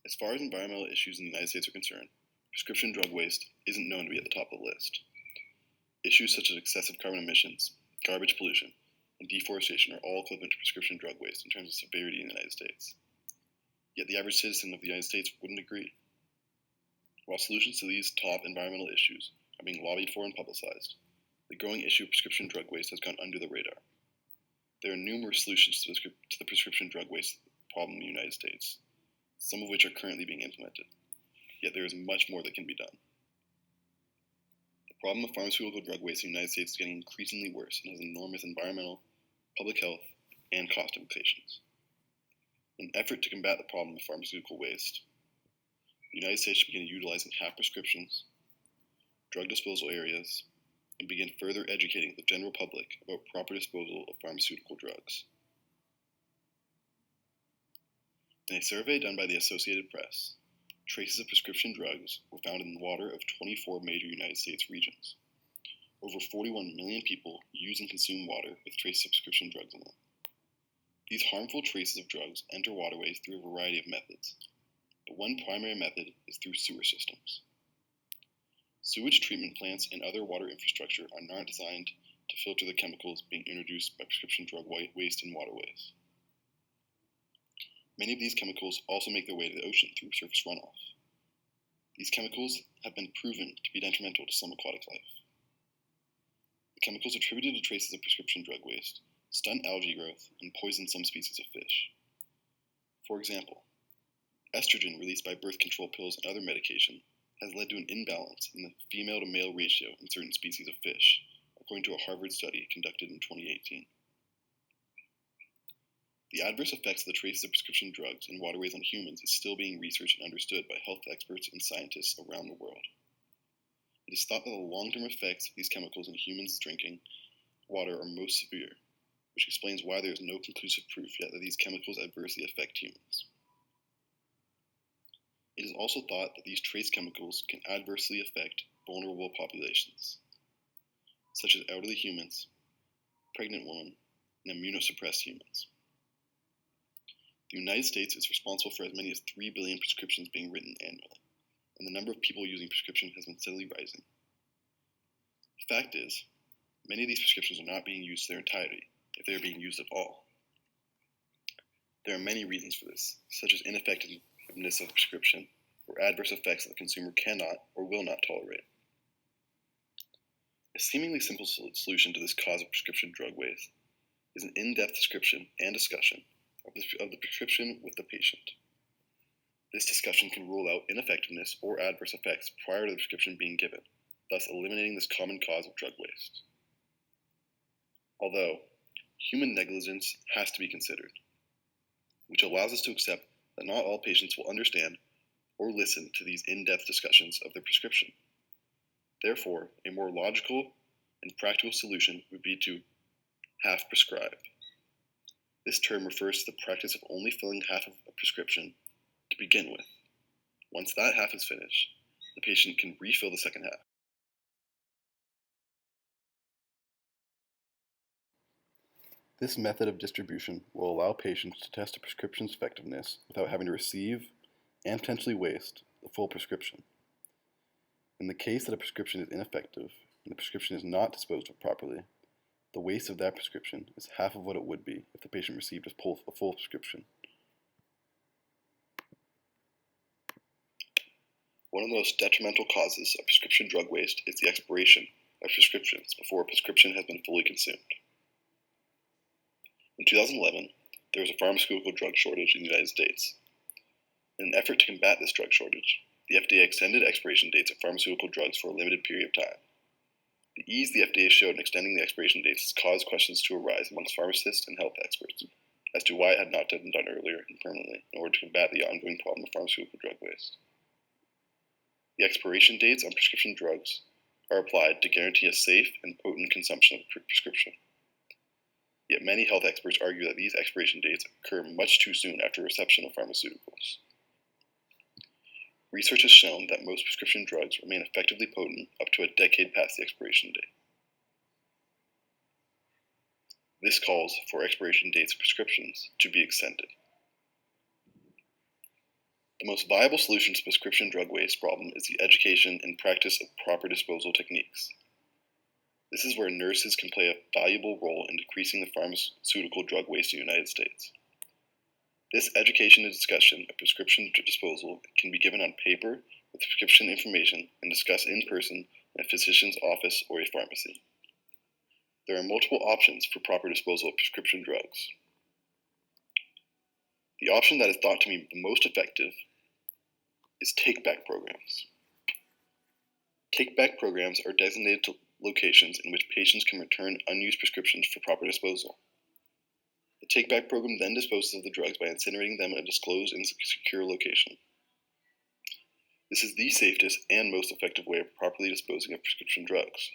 As far as environmental issues in the United States are concerned, prescription drug waste isn't known to be at the top of the list. Issues such as excessive carbon emissions, garbage pollution, and deforestation are all equivalent to prescription drug waste in terms of severity in the United States. Yet the average citizen of the United States wouldn't agree. While solutions to these top environmental issues are being lobbied for and publicized, the growing issue of prescription drug waste has gone under the radar. There are numerous solutions to the prescription drug waste problem in the United States, some of which are currently being implemented. Yet there is much more that can be done. The problem of pharmaceutical drug waste in the United States is getting increasingly worse and has enormous environmental, public health, and cost implications. In an effort to combat the problem of pharmaceutical waste, the United States should begin utilizing half prescriptions, drug disposal areas, and begin further educating the general public about proper disposal of pharmaceutical drugs. In a survey done by the Associated Press, traces of prescription drugs were found in the water of 24 major United States regions. Over 41 million people use and consume water with traces of prescription drugs in them. These harmful traces of drugs enter waterways through a variety of methods, but one primary method is through sewer systems. Sewage treatment plants and other water infrastructure are not designed to filter the chemicals being introduced by prescription drug waste in waterways. Many of these chemicals also make their way to the ocean through surface runoff. These chemicals have been proven to be detrimental to some aquatic life. The chemicals attributed to traces of prescription drug waste stunt algae growth and poison some species of fish. For example, estrogen released by birth control pills and other medication has led to an imbalance in the female-to-male ratio in certain species of fish, according to a Harvard study conducted in 2018. The adverse effects of the traces of prescription drugs in waterways on humans is still being researched and understood by health experts and scientists around the world. It is thought that the long-term effects of these chemicals in humans drinking water are most severe, which explains why there is no conclusive proof yet that these chemicals adversely affect humans. It is also thought that these trace chemicals can adversely affect vulnerable populations, such as elderly humans, pregnant women, and immunosuppressed humans. The United States is responsible for as many as 3 billion prescriptions being written annually, and the number of people using prescription has been steadily rising. The fact is, many of these prescriptions are not being used to their entirety, if they are being used at all. There are many reasons for this, such as ineffectiveness of the prescription, or adverse effects that the consumer cannot or will not tolerate. A seemingly simple solution to this cause of prescription drug waste is an in-depth description and discussion of the prescription with the patient. This discussion can rule out ineffectiveness or adverse effects prior to the prescription being given, thus eliminating this common cause of drug waste. Although, human negligence has to be considered, which allows us to accept that not all patients will understand or listen to these in-depth discussions of their prescription. Therefore, a more logical and practical solution would be to half prescribe. This term refers to the practice of only filling half of a prescription to begin with. Once that half is finished, the patient can refill the second half. This method of distribution will allow patients to test a prescription's effectiveness without having to receive and potentially waste the full prescription. In the case that a prescription is ineffective and the prescription is not disposed of properly, the waste of that prescription is half of what it would be if the patient received a full prescription. One of the most detrimental causes of prescription drug waste is the expiration of prescriptions before a prescription has been fully consumed. In 2011, there was a pharmaceutical drug shortage in the United States. In an effort to combat this drug shortage, the FDA extended expiration dates of pharmaceutical drugs for a limited period of time. The ease the FDA showed in extending the expiration dates has caused questions to arise amongst pharmacists and health experts as to why it had not been done earlier and permanently in order to combat the ongoing problem of pharmaceutical drug waste. The expiration dates on prescription drugs are applied to guarantee a safe and potent consumption of the prescription. Yet many health experts argue that these expiration dates occur much too soon after reception of pharmaceuticals. Research has shown that most prescription drugs remain effectively potent up to a decade past the expiration date. This calls for expiration dates of prescriptions to be extended. The most viable solution to the prescription drug waste problem is the education and practice of proper disposal techniques. This is where nurses can play a valuable role in decreasing the pharmaceutical drug waste in the United States. This education and discussion of prescription disposal can be given on paper with prescription information and discussed in person in a physician's office or a pharmacy. There are multiple options for proper disposal of prescription drugs. The option that is thought to be the most effective is take-back programs. Take-back programs are designated to locations in which patients can return unused prescriptions for proper disposal. The take-back program then disposes of the drugs by incinerating them in a disclosed and secure location. This is the safest and most effective way of properly disposing of prescription drugs.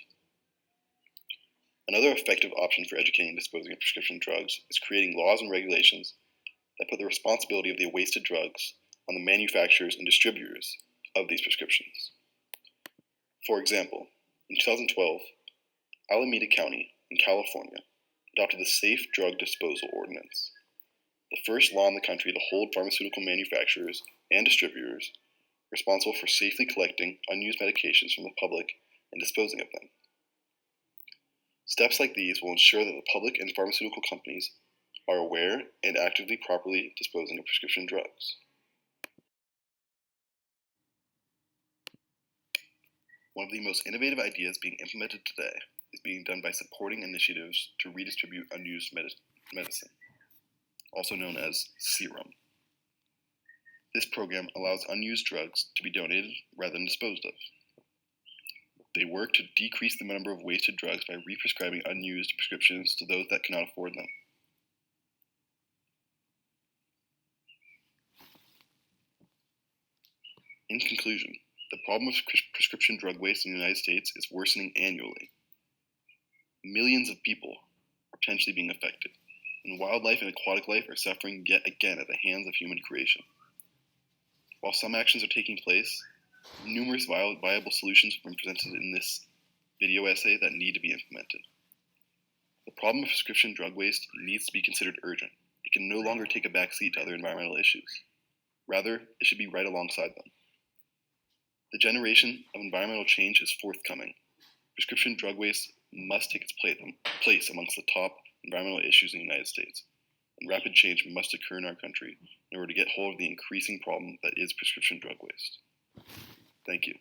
Another effective option for educating and disposing of prescription drugs is creating laws and regulations that put the responsibility of the wasted drugs on the manufacturers and distributors of these prescriptions. For example, in 2012, Alameda County in California adopted the Safe Drug Disposal Ordinance, the first law in the country to hold pharmaceutical manufacturers and distributors responsible for safely collecting unused medications from the public and disposing of them. Steps like these will ensure that the public and pharmaceutical companies are aware and actively properly disposing of prescription drugs. One of the most innovative ideas being implemented today is being done by supporting initiatives to redistribute unused medicine, also known as serum. This program allows unused drugs to be donated rather than disposed of. They work to decrease the number of wasted drugs by re-prescribing unused prescriptions to those that cannot afford them. In conclusion, the problem of prescription drug waste in the United States is worsening annually. Millions of people are potentially being affected, and wildlife and aquatic life are suffering yet again at the hands of human creation. While some actions are taking place, numerous viable solutions have been presented in this video essay that need to be implemented. The problem of prescription drug waste needs to be considered urgent. It can no longer take a backseat to other environmental issues. Rather, it should be right alongside them. The generation of environmental change is forthcoming. Prescription drug waste must take its place amongst the top environmental issues in the United States, and rapid change must occur in our country in order to get hold of the increasing problem that is prescription drug waste. Thank you.